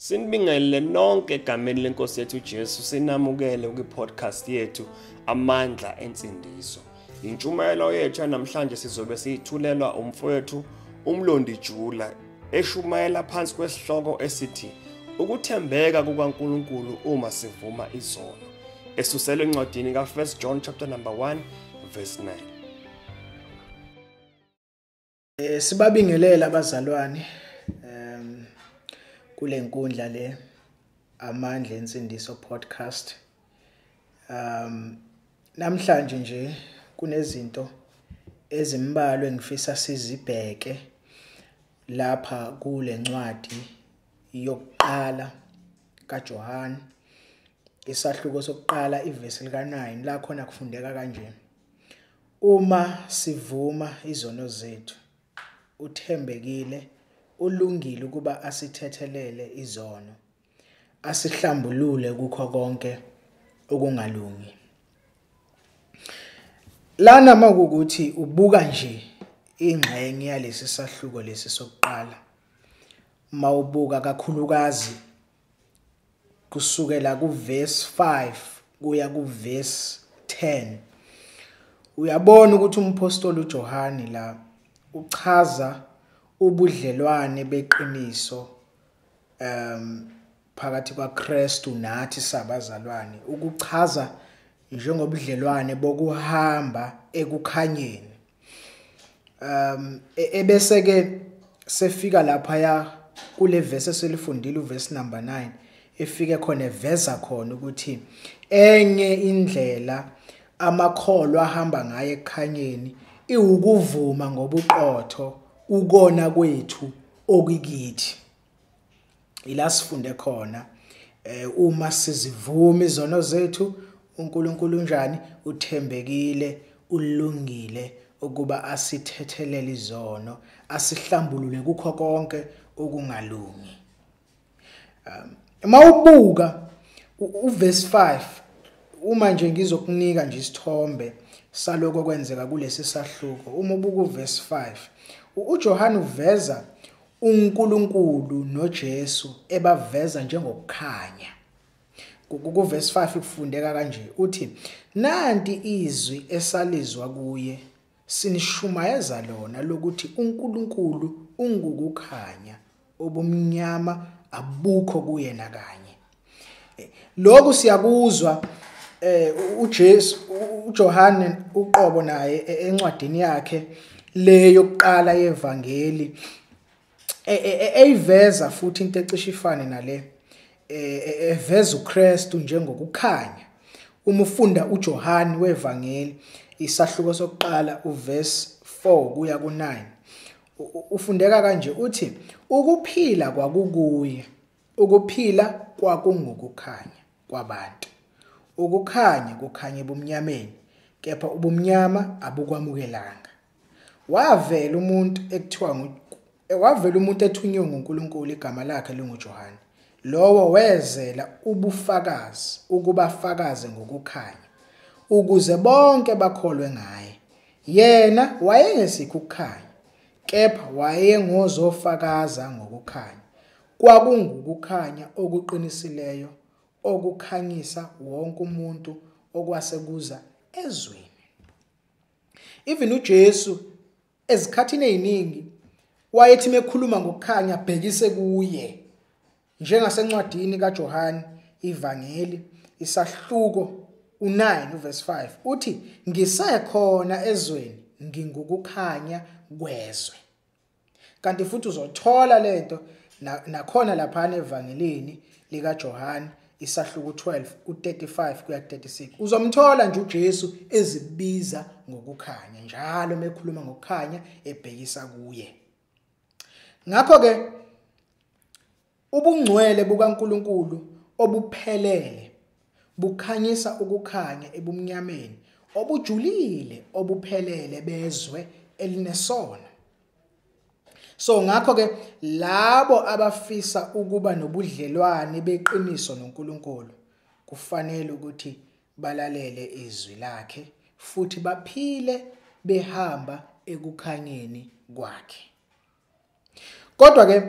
Sinibingelele nonke egameni lenkosi yethu uJesu sinamukele kwi-podcast yethu Amandla Ensindiso. Intshumayelo yethu namhlanje sizobe siyithulelwa umfowethu uMlondi Jula eshumayela phansi kwesihloko esithi ukuthembeka kukaNkulunkulu uma sivuma izono. Esuselwe encwadini ka1 John chapter number 1 verse 9. Sibabingelela abazalwane kule nkundla le Amandla Ensindiso podcast. Namhlanje nje kunezinto ezimbalwa engifisa sizibheke lapha kule ncwadi yokuqala kaJohane, isahluko sokuqala ivesi lika9 la khona kufundeka kanje: uma sivuma izono zethu uthembekile ulungile ukuba asithethelele izono asihlambulule kukho konke okungalungi. Lana makukuthi ubuka nje ingxenye yalesi sahluko lesi sokuqala, mawubuka kakhulukazi kusukela kuverse 5 kuya kuverse 10, uyabona ukuthi umpostoli uJohane la uchaza ubudlelwane beqiniso phakathi kwaKristu nathi sabazalwane, ukuchaza njengobudlelwane bokuhamba ekukhanyeni. Ebese ke sefika lapha ya kule verse eselifundile uverse number 9, efike khona eveza khona ukuthi enye indlela amakholwa ahamba ngayo ekukhanyeni iwukuvuma ngobuqotho ukona kwethu okukithi. Ila sifunde khona uma sizivuma izono zethu uNkulunkulu unjani, uthembekile ulungile ukuba asithethelele izono asihlambulule kukho konke okungalungi. Mawubuka uverse 5, uma nje ngizokunika nje isithombe saloko kwenzeka kulesi sahluko, uma ubuka uverse 5 uJohane uveza uNkulunkulu noJesu ebaveza njengokukhanya. Kuverse 5 kufundeka kanje, uthi nanti izwi esalizwa kuye sinishumayeza lona lokuthi uNkulunkulu ungukukhanya obumnyama abukho kuye nakanye. Lokhu siyakuzwa uJesu uJohane uqobo naye encwadini yakhe le yokuqala yevangeli eyiveza futhi into ecishe ifane nale, eveza uKristu njengokukhanya. Uma ufunda uJohane wevangeli isahluko sokuqala uverse 4 kuya ku9, ufundeka kanje, uthi ukuphila kwakukuye, ukuphila kwakungukukhanya kwabantu, ukukhanya kukhanya ebumnyameni kepha ubumnyama abukwamukelanga. Wavela umuntu ethunywe nguNkulunkulu, igama lakhe linguJohane. Lowo wezela ubufakazi ukubafakaze ngokukhanya ukuze bonke bakholwe ngaye. Yena wayengesikho ukukhanya kepha wayengozofakaza ngokukhanya, kwakungukukhanya okuqinisileyo okukhanyisa wonke umuntu okwasekuza ezweni. Even uJesu ezikhathini eziningi wayethi mekhuluma ngokukhanya bhekise kuye, njengasencwadini kaJohane ivangeli isahluko u9 verse 5, uthi ngisekhona ezweni ngingukukhanya kwezwe. Kanti futhi uzothola lento nakhona lapha evangelini likaJohane isahluko 12 u35 kuya 36, uzomthola nje uJesu ezibiza ngokukhanya, njalo mekhuluma ngokukhanya ebhekisa kuye. Ngakho ke ubungcwele bukaNkulunkulu obuphelele bukhanyisa ukukhanya ebumnyameni obujulile obuphelele bezwe elinesono. So ngakho ke labo abafisa ukuba nobudlelwane beqiniso noNkulunkulu kufanele ukuthi balalele izwi lakhe futhi baphile behamba ekukhanyeni kwakhe. Kodwa ke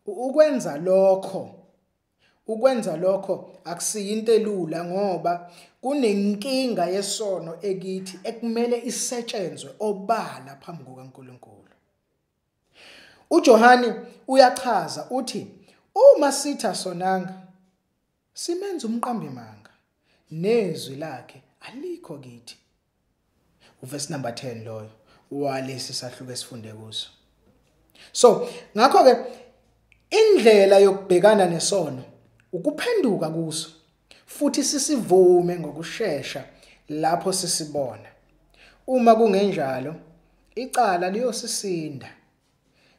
ukwenza lokho ukwenza lokho akusiyinto elula ngoba kunenkinga yesono ekithi ekumele isetshenzwe obala phambi kukaNkulunkulu. uJohane uyachaza uthi uma sitha sonanga simenza umqambimanga nezwi lakhe alikho kithi. Uverse number 10 loyo walesi sahluko esifunde kuso. So ngakho ke indlela yokubhekana nesono ukuphenduka kuso futhi sisivume ngokusheshsha lapho sisibona. Uma kungenjalo icala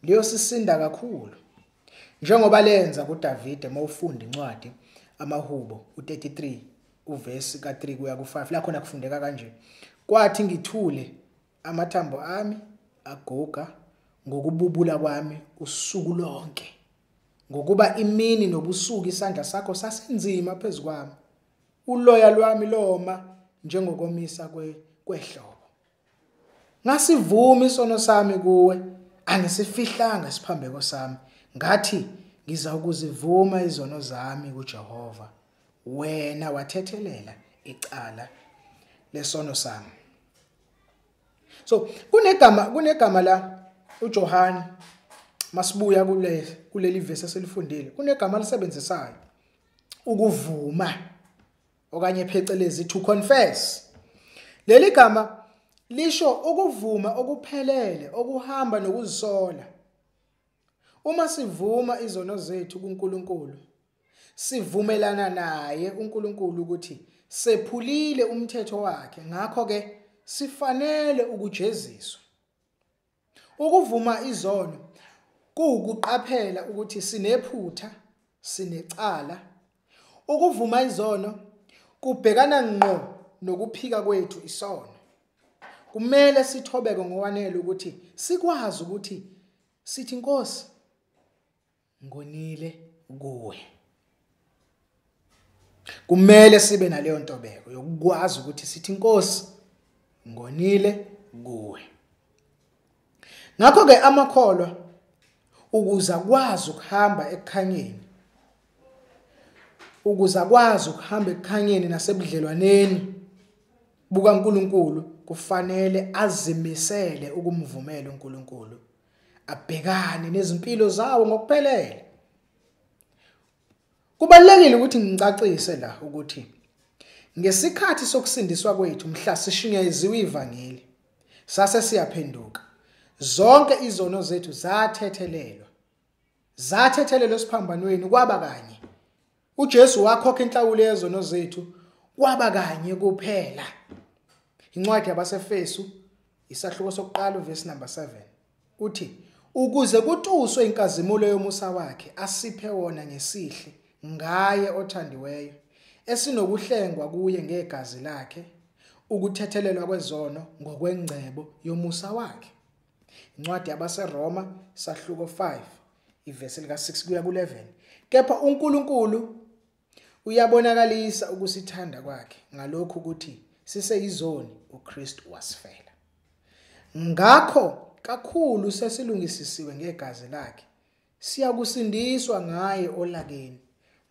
liyosisinda kakhulu njengoba lenza kuDavide mawufunda incwadi amaHubo u33 uverse ka3 kuya ku5 la khona kufundeka kanje. Kwathi ngithule amathambo ami agoga ngokububula kwami usuku lonke, ngokuba imini nobusuku isandla sakho sasenzima phezukwami, uloya lwami loma njengokomisa kwehlobo. Ngasivuma isono sami kuwe, angisifihlanga isiphambeko sami. Ngathi ngiza ukuzivuma izono zami kuJehova, wena wathethelela icala lesono sami. So kunegama la uJohane masibuya kuleli verse eselifundile, kunegama lisebenzisayo ukuvuma okanye phecelezi to confess. Leli gama lisho ukuvuma okuphelele okuhamba nokuzisola. Uma sivuma izono zethu kuNkulunkulu, sivumelana naye uNkulunkulu ukuthi sephulile umthetho wakhe, ngakho ke sifanele ukujeziswa. Ukuvuma izono kuukuqaphela ukuthi sinephutha, sinecala. Ukuvuma izono kubhekana ngqo nokuphika kwethu isono. Kumele sithobeke ngokwanele ukuthi sikwazi ukuthi sithi Nkosi ngonile kuwe. Kumele sibe naleyo ntobeko yokukwazi ukuthi sithi Nkosi ngonile kuwe. Ngakho ke amakholwa ukuze akwazi ukuhamba ekukhanyeni nasebudlelwaneni bukaNkulunkulu, kufanele azimisele ukumvumela uNkulunkulu, abhekane nezimpilo zawo ngokuphelele. Kubalulekile ukuthi ngicacise la ukuthi ngesikhathi sokusindiswa kwethu mhla sishinyeziwe ivangeli sase siyaphenduka, zonke izono zethu zathethelelwa siphambanweni kwaba kanye. uJesu wakhokha inhlawulo yezono zethu kwaba kanye kuphela. Incwadi yabaseFesu isahluko sokuqala uverse number 7 uthi ukuze kutuswe inkazimulo yomusa wakhe asiphe wona ngesihle ngaye othandiweyo, esinokuhlengwa kuye ngegazi lakhe, ukuthethelelwa kwezono ngokwengcebo yomusa wakhe. Incwadi yabaseRoma sahluko 5 iverse lika 6 kuya ku11. Kepha uNkulunkulu uyabonakalisa ukusithanda kwakhe ngalokho ukuthi siseyizoni uKristu wasifela. Ngakho kakhulu sesilungisisiwe ngegazi lakhe, siyakusindiswa ngaye olakeni,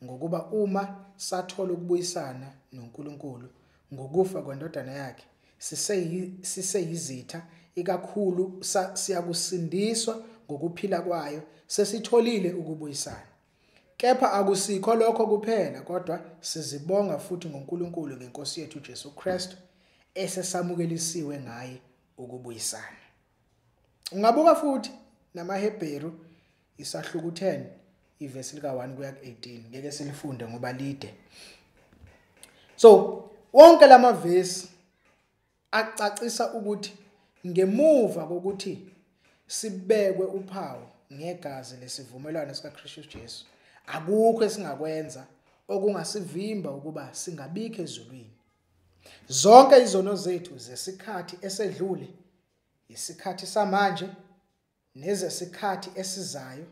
ngokuba uma sathola ukubuyisana noNkulunkulu ngokufa kwendodana yakhe, siseyizitha ikakhulu siyakusindiswa ngokuphila kwayo, sesitholile ukubuyisana. Kepha akusikho lokho kuphela, kodwa sizibonga futhi ngoNkulunkulu ngeNkosi yethu uJesu Kristu, esesamukelisiwe ngaye ukubuyisana. Ungabuka futhi namaHebheru isahluko 10 iverse lika 1 kuya ku 18, ngeke silifunde ngoba lide. So wonke lamavesi acacisa ukuthi ngemuva kokuthi sibekwe uphawu ngegazi lesivumelwano sikaKristu Jesu, akukho esingakwenza okungasivimba ukuba singabikho ezulwini. Zonke izono zethu zesikhathi esedlule, isikhathi samanje nezesikhathi esizayo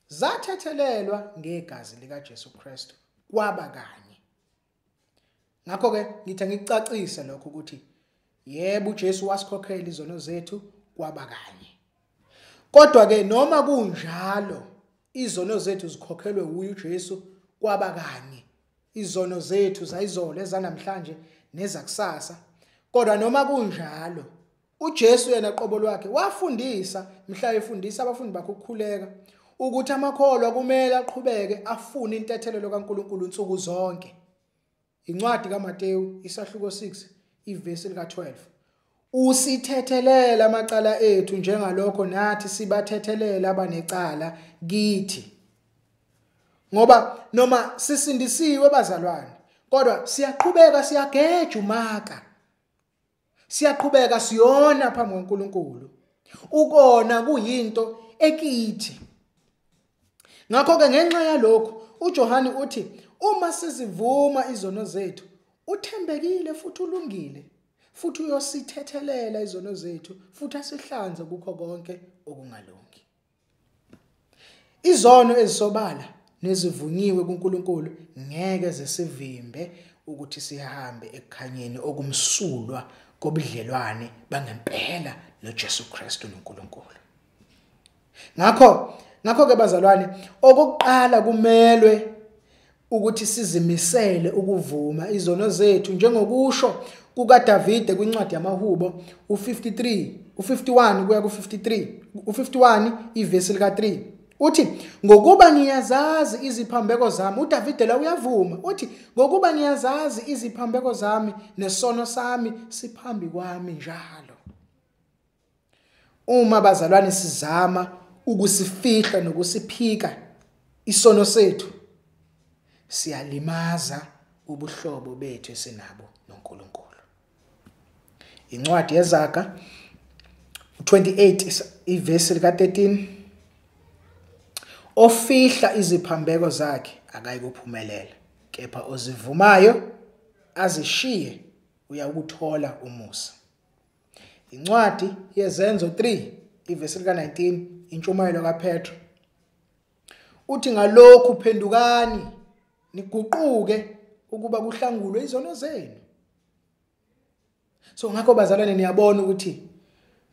zathethelelwa ngegazi likaJesu Kristu kwaba kanye. Ngakho ke ngithi ngicacise lokho ukuthi yebo uJesu wasikhokhela izono zethu kwaba kanye. Kodwa ke noma kunjalo izono zethu zikhokhelwe uJesu kwabakanye. Izono zethu zayizolo ezanamhlanje nezakusasa. Kodwa noma kunjalo, uJesu yena qobo lwakhe wafundisa, mhla efundisa abafundi bakhe ukukhuleka, ukuthi amakholwa kumele aqhubeke afune intethelelo kaNkulunkulu insuku zonke. Incwadi kaMateyu isahluko 6 ivesi lika 12. Usithethelela amacala ethu njengalokho nathi sibathethelela abanecala kithi. Ngoba noma sisindisiwe bazalwane, kodwa siyaqhubeka siyageja umaka. Siyaqhubeka siyona phambi kaNkulunkulu. Ukona kuyinto ekithi. Ngakho ke ngenxa yalokho uJohane uthi uma sizivuma izono zethu uthembekile futhi ulungile futhi uyosithethelela izono zethu futhi asihlanze kukho konke okungalungi. Izono ezisobala nezivunyiwe kuNkulunkulu ngeke zisivimbe ukuthi sihambe ekukhanyeni okumsulwa kobudlelwane bangempela noJesu Kristu noNkulunkulu. Ngakho ke bazalwane, okokuqala kumelwe ukuthi sizimisele ukuvuma izono zethu njengokusho kukaDavide kwincwadi yamaHubo u51 kuya ku53 ivesi lika 3. Uthi ngokuba ngiyazazi iziphambeko zami, uDavide la uyavuma uthi ngokuba ngiyazazi iziphambeko zami nesono sami siphambi kwami njalo. Uma bazalwane sizama ukusifihla nokusiphika isono sethu, siyalimaza ubuhlobo bethu esinabo noNkulunkulu. Incwadi yeZaga 28 ivesi lika 13. Ofihla iziphambeko zakhe akayikuphumelela, kepha ozivumayo azishiye uyakuthola umusa. Incwadi yeZenzo 3 ivesi lika 19, intshumayelo kaPetro. Uthi ngalokhu phendukani niguquke ukuba kuhlangulwe izono zenu. So ngakho bazalwane niyabona ukuthi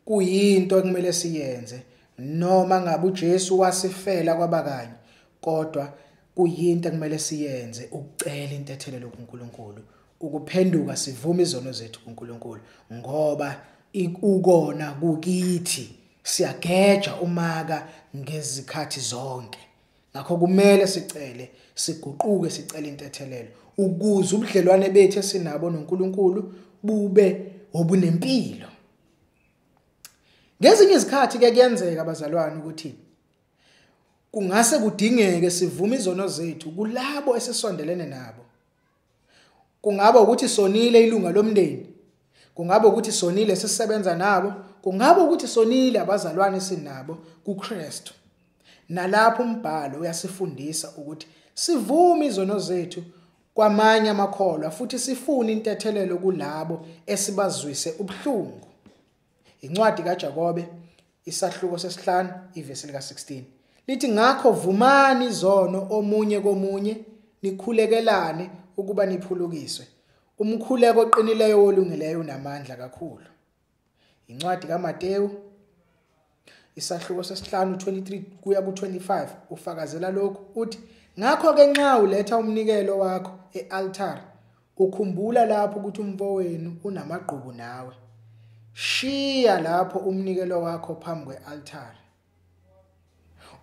kuyinto ekumele siyenze noma ngabe uJesu wasifela kwabakanye, kodwa kuyinto ekumele siyenze ukucela intethelelo kuNkulunkulu, ukuphenduka sivume izono zethu kuNkulunkulu ngoba ukona kukithi siyageja umaka ngezikhathi zonke. Ngakho kumele sicele siguquke sicele intethelelo ukuze ubudlelwane bethu esinabo noNkulunkulu bube obunempilo. Ngezinye izikhathi ke kuyenzeka bazalwane ukuthi kungase kudingeke sivume izono zethu kulabo esisondelene nabo. Kungaba ukuthi sonile ilunga lomndeni, kungaba ukuthi sonile sisebenza nabo, kungaba ukuthi sonile abazalwane sinabo kuKristu. Nalapho umbhalo uyasifundisa ukuthi sivume izono zethu kwamanye amakholwa futhi sifune intethelelo kulabo esibazwise ubuhlungu. Incwadi kaJakobe isahluko sesi5 ivesi lika 16 lithi ngakho vumani izono omunye komunye nikhulekelane ukuba niphulukiswe. Umkhuleko oqinileyo wolungileyo unamandla kakhulu. Incwadi kaMateyu isahluko sesi5 23 kuya ku25 ufakazela lokhu uthi ngakho ke nxa uletha umnikelo wakho ealtar ukhumbula lapho ukuthi umfowenu unamagqubu nawe. Shiya lapho umnikelo wakho phambi kwealtar.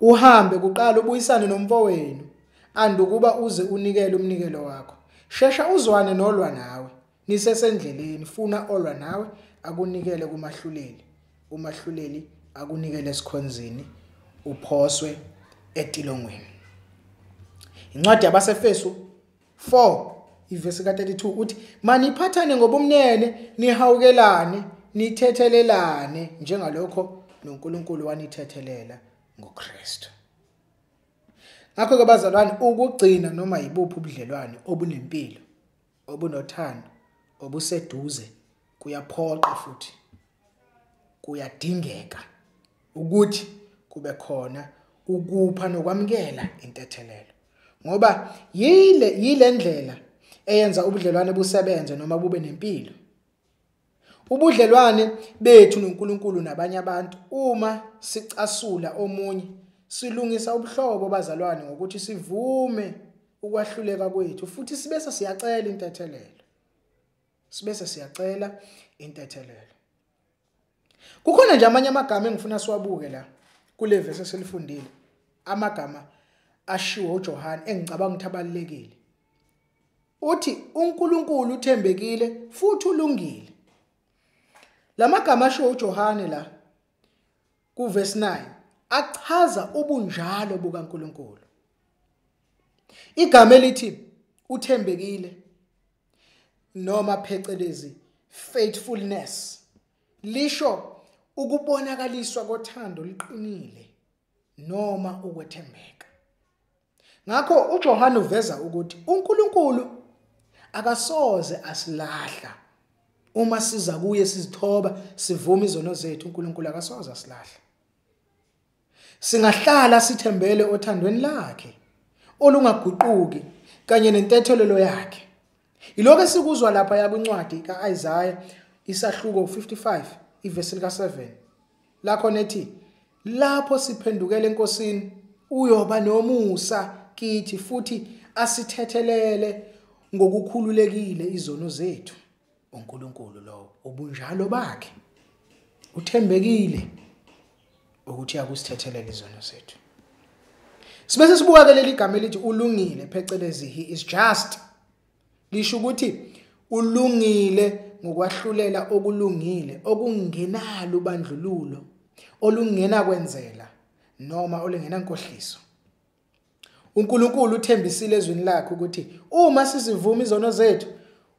Uhambe kuqala ubuyisane nomfowenu andukuba uze unikele umnikelo wakho. Shesha uzwane nolwa nawe. Nisesendleleni funa olwa nawe akunikele kumahluleli. Umahluleli akunikele esikhonzini uphoswe etilongweni. Incwadi yabaseFesu 4 ivesi ka32 uthi maniphathane ngobumnene nihawukelane nithethelelane njengalokho noNkulunkulu wanithethelela ngoKristu. Ngakho ke bazalwane ukugcina noma yibuphi ubudlelwane obunempilo, obunothando, obuseduze kuyaphoqa futhi kuyadingeka ukuthi kube khona ukupha nokwamkela intethelelo. Ngoba yile ndlela eyenza ubudlelwane busebenze noma bube nempilo. Ubudlelwane bethu noNkulunkulu nabanye abantu uma sicasula omunye silungisa ubuhlobo bazalwane ngokuthi sivume ukwahluleka kwethu futhi sibese siyacela intethelelo. Kukhona nje amanye amagama engifuna siwabuke la kule verse eselifundile, amagama ashiwo uJohane engicabanga ukuthi abalekile. Uthi uNkulunkulu uthembekile futhi ulungile. Lamagama ashiwo uJohane la ku verse 9 achaza ubunjalo bukaNkulunkulu. Igama elithi uthembekile noma phecelezi faithfulness lisho ukubonakaliswa kothando liqinile noma ukwethembeka. Ngakho uJohane uveza ukuthi uNkulunkulu akasoze asilahla. Uma siza kuye sizithoba sivuma izono zethu, uNkulunkulu akasoze asilahla. Singahlala sithembele othandweni lakhe olungaguquki kanye nentethelelo yakhe. Ilokho esikuzwa lapha yakuncwadi kaIsaiah isahluko 55 ivesi lika 7 lakho nethi lapho siphendukele enkosini uyoba nomusa kithi futhi asithethelele ngokukhululekile izono zethu. uNkulunkulu lo ubunjalo bakhe uthembekile ukuthi akusithethelele izono zethu. Sibese sibuka ke leli gama elithi ulungile phecelezi he is just. Lisho ukuthi ulungile ngokwahlulela okulungile okungenalo ubandlululo olungena kwenzela noma olungena nkohliso. uNkulunkulu uthembisile ezweni lakhe ukuthi uma sizivuma izono zethu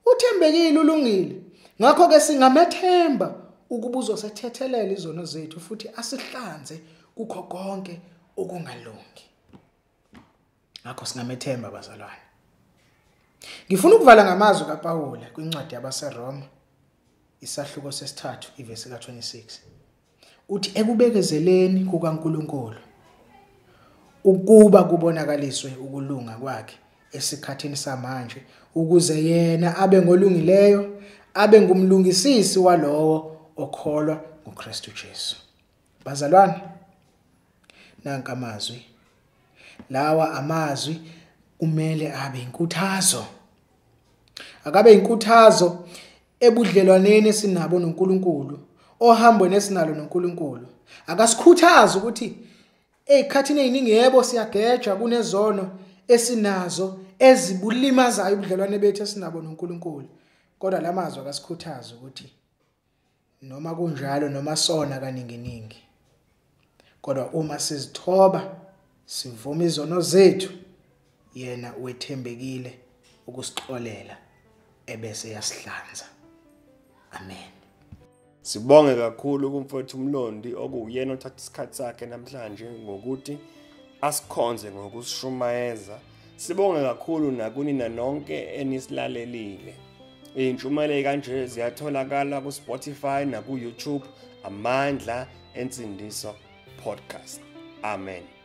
uthembekile ulungile. Ngakho ke singamethemba ukuba uzosethethelela izono zethu futhi asihlanze kukho konke okungalungi. Ngakho singamethemba bazalwane. Ngifuna ukuvala ngamazwi kaPawule kwincwadi yabaseRoma isahluko sesithathu ivesi ka26. Uthi ekubekezeleni kukaNkulunkulu ukuba kubonakaliswe ukulunga kwakhe esikhathini samanje ukuze yena abe ngolungileyo, abe ngumlungisisi walowo okholwa ngoKristu Jesu. Bazalwane, nanka amazwi. Lawa amazwi kumele abe inkuthazo. Akabe inkuthazo ebudlelwaneni sinabo noNkulunkulu, ohambweni esinalo noNkulunkulu. Akasikhuthaza ukuthi ezikhathini eziningi yebo siyageja kunezono esinazo ezibulimazayo ubudlelwane bethu esinabo noNkulunkulu. Kodwa lamazwi akasikhuthaza ukuthi noma kunjalo noma sona kaninginingi, kodwa uma sizithoba sivuma izono zethu, yena wethembekile ukusixolela ebese yasihlanza. Amen. Sibonge kakhulu kumfowethu uMlondi okuyena othatha isikhathi sakhe namhlanje ngokuthi asikhonze ngokusishumayeza. Sibonge kakhulu nakunina nonke enisilalelile. Intshumayelo kanje ziyatholakala ku Spotify na ku YouTube Amandla Ensindiso Podcast. Amen.